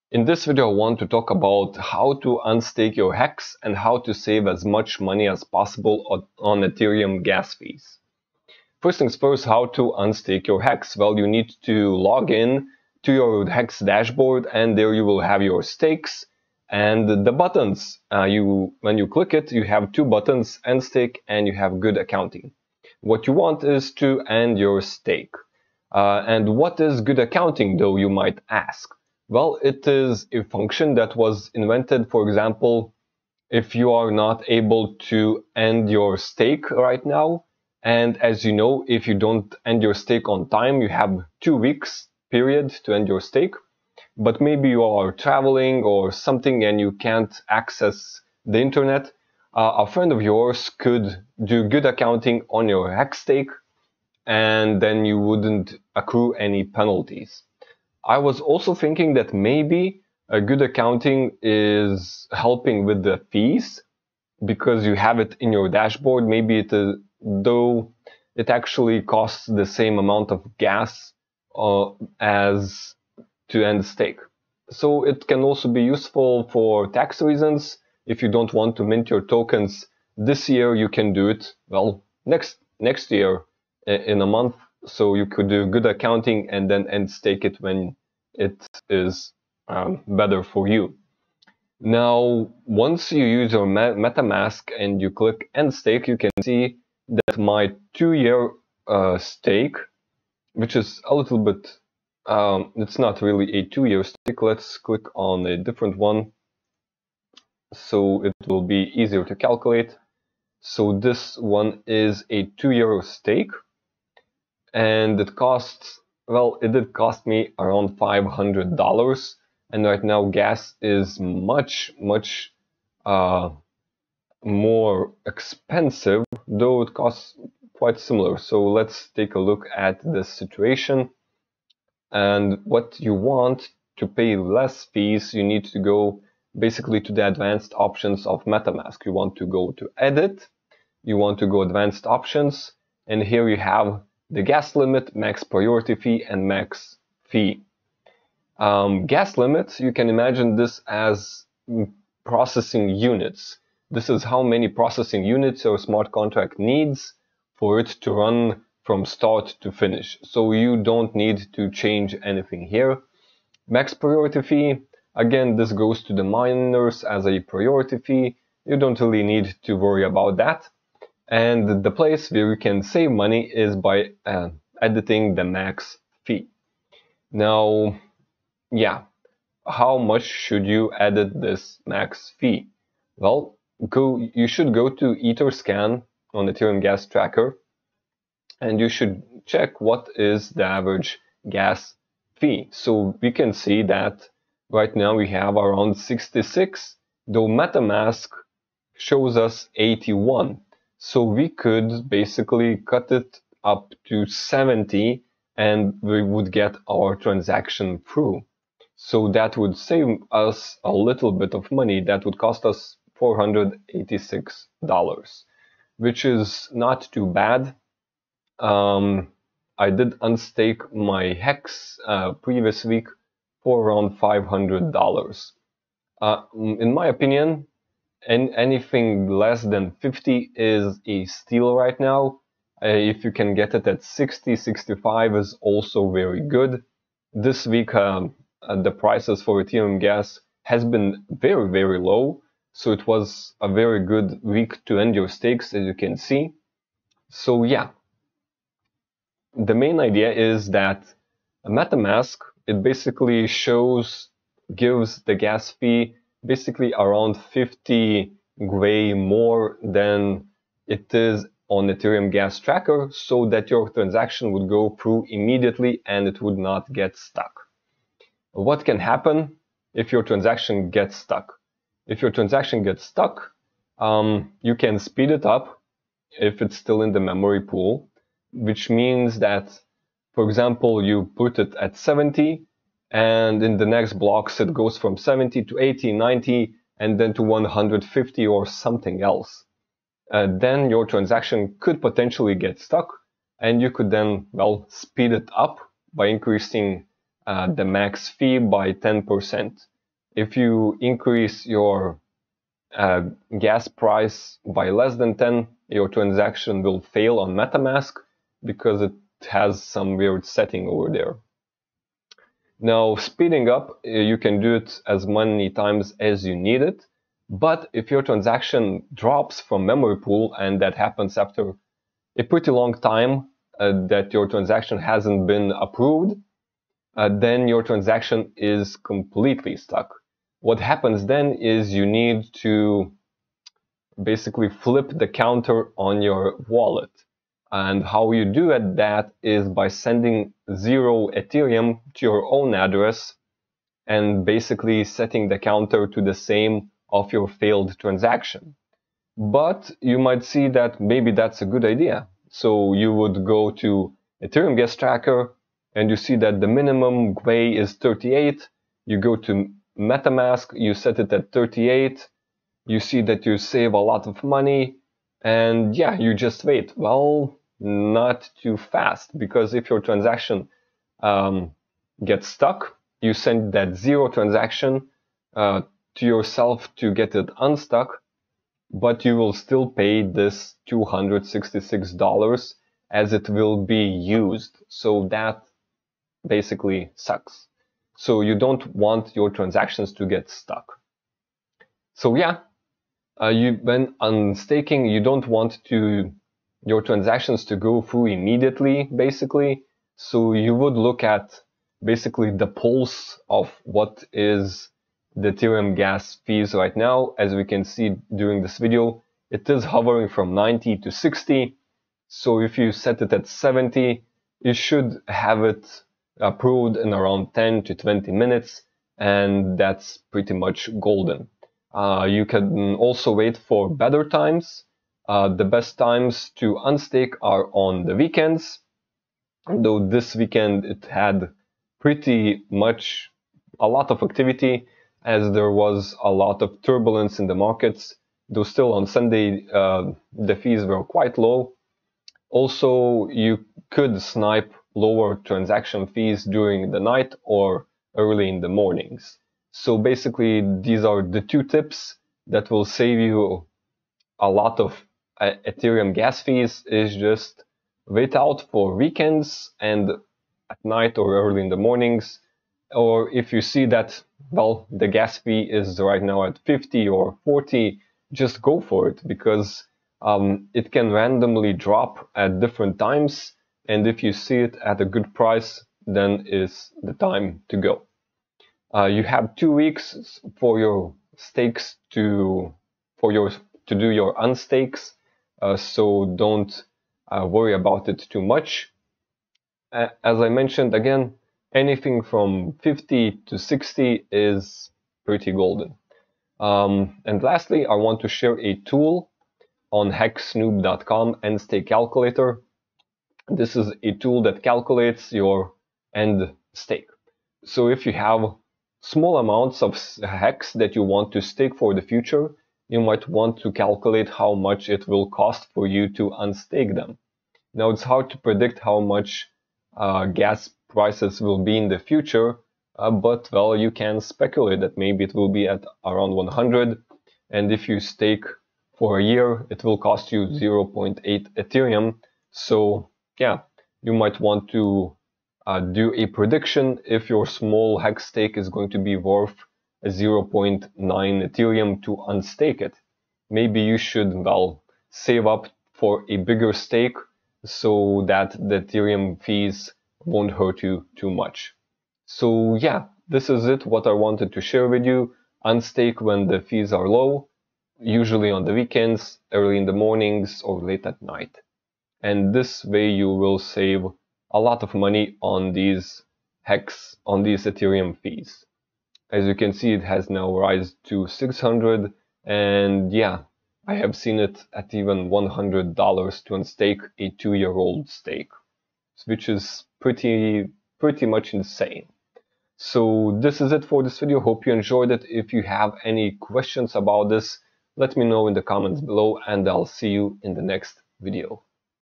In this video, I want to talk about how to unstake your hex and how to save as much money as possible on Ethereum gas fees. First things first, how to unstake your hex? Well, you need to log in to your hex dashboard, and there you will have your stakes and the buttons. When you click it, you have two buttons, end stake and you have good accounting. What you want is to end your stake. And what is good accounting, though, you might ask? Well, it is a function that was invented, for example, if you are not able to end your stake right now. And as you know, if you don't end your stake on time, you have 2 weeks period to end your stake. But maybe you are traveling or something and you can't access the internet. A friend of yours could do good accounting on your hex stake, and then you wouldn't accrue any penalties. I was also thinking that maybe a good accounting is helping with the fees because you have it in your dashboard. Maybe it is, though it actually costs the same amount of gas as to end stake. So it can also be useful for tax reasons. If you don't want to mint your tokens this year, you can do it, well, next year in a month. So you could do good accounting and then end stake it when it is better for you. Now, once you use your MetaMask and you click end stake, you can see that my 2-year stake, which is a little bit, it's not really a 2-year stake. Let's click on a different one so it will be easier to calculate. So this one is a 2-year stake, and it costs, well, it did cost me around $500, and right now gas is much more expensive, though it costs quite similar. So let's take a look at this situation. And what you want to pay less fees, you need to go basically to the advanced options of MetaMask. You want to go to edit, you want to go advanced options, and here you have the gas limit, max priority fee, and max fee. Gas limit, you can imagine this as processing units. This is how many processing units your smart contract needs for it to run from start to finish. So you don't need to change anything here. Max priority fee, again, this goes to the miners as a priority fee. You don't really need to worry about that. And the place where you can save money is by editing the max fee. Now, yeah, how much should you edit this max fee? Well, you should go to Etherscan on Ethereum gas tracker, and you should check what is the average gas fee. So we can see that right now we have around 66, though MetaMask shows us 81. So we could basically cut it up to 70 and we would get our transaction through. So that would save us a little bit of money. That would cost us $486, which is not too bad. I did unstake my hex previous week for around $500. In my opinion, anything less than 50 is a steal right now. If you can get it at 60, 65 is also very good. This week, the prices for Ethereum gas has been very low. So it was a very good week to end your stakes, as you can see. So yeah, the main idea is that MetaMask, it basically gives the gas fee basically around 50 Gwei more than it is on Ethereum gas tracker, so that your transaction would go through immediately and it would not get stuck. What can happen if your transaction gets stuck? If your transaction gets stuck, you can speed it up if it's still in the memory pool, which means that, for example, you put it at 70, and in the next blocks it goes from 70 to 80, 90, and then to 150 or something else. Then your transaction could potentially get stuck, and you could then, well, speed it up by increasing the max fee by 10%. if you increase your gas price by less than 10, your transaction will fail on MetaMask because it has some weird setting over there. Now, speeding up, you can do it as many times as you need it. But if your transaction drops from memory pool, and that happens after a pretty long time that your transaction hasn't been approved, then your transaction is completely stuck. What happens then is you need to basically flip the counter on your wallet. And how you do that is by sending 0 Ethereum to your own address and basically setting the counter to the same of your failed transaction. But you might see that maybe that's a good idea. So you would go to Ethereum gas tracker and you see that the minimum GWAI is 38. You go to MetaMask, you set it at 38. You see that you save a lot of money, and yeah, you just wait. Well, not too fast, because if your transaction gets stuck, you send that 0 transaction to yourself to get it unstuck, but you will still pay this $266 as it will be used. So that basically sucks. So you don't want your transactions to get stuck. So yeah, when unstaking, you don't want your transactions to go through immediately, basically. So you would look at basically the pulse of what is the Ethereum gas fees right now. As we can see during this video, it is hovering from 90 to 60. So if you set it at 70, you should have it approved in around 10 to 20 minutes, and that's pretty much golden. You can also wait for better times. The best times to unstake are on the weekends. Though this weekend it had pretty much a lot of activity, as there was a lot of turbulence in the markets. Though still on Sunday the fees were quite low. Also, you could snipe lower transaction fees during the night or early in the mornings. So basically, these are the 2 tips that will save you a lot of Ethereum gas fees. Is just wait out for weekends and at night or early in the mornings. Or if you see that, well, the gas fee is right now at 50 or 40, just go for it, because it can randomly drop at different times. And if you see it at a good price, then is the time to go. You have 2 weeks for your stakes to do your unstakes, so don't worry about it too much. As I mentioned again, anything from 50 to 60 is pretty golden. And lastly, I want to share a tool on hexsnoop.com, Unstake Calculator. This is a tool that calculates your end stake. So if you have small amounts of hex that you want to stake for the future, you might want to calculate how much it will cost for you to unstake them. Now, it's hard to predict how much gas prices will be in the future, but well, you can speculate that maybe it will be at around 100, and if you stake for a year, it will cost you 0.8 Ethereum. So yeah, you might want to do a prediction if your small hex stake is going to be worth 0.9 Ethereum to unstake it. Maybe you should, well, save up for a bigger stake so that the Ethereum fees won't hurt you too much. So yeah, this is it, what I wanted to share with you. Unstake when the fees are low, usually on the weekends, early in the mornings, or late at night. And this way you will save a lot of money on these Ethereum fees. As you can see, it has now risen to 600, and yeah, I have seen it at even $100 to unstake a 2-year-old stake, which is pretty much insane. So this is it for this video. Hope you enjoyed it. If you have any questions about this, let me know in the comments below, and I'll see you in the next video.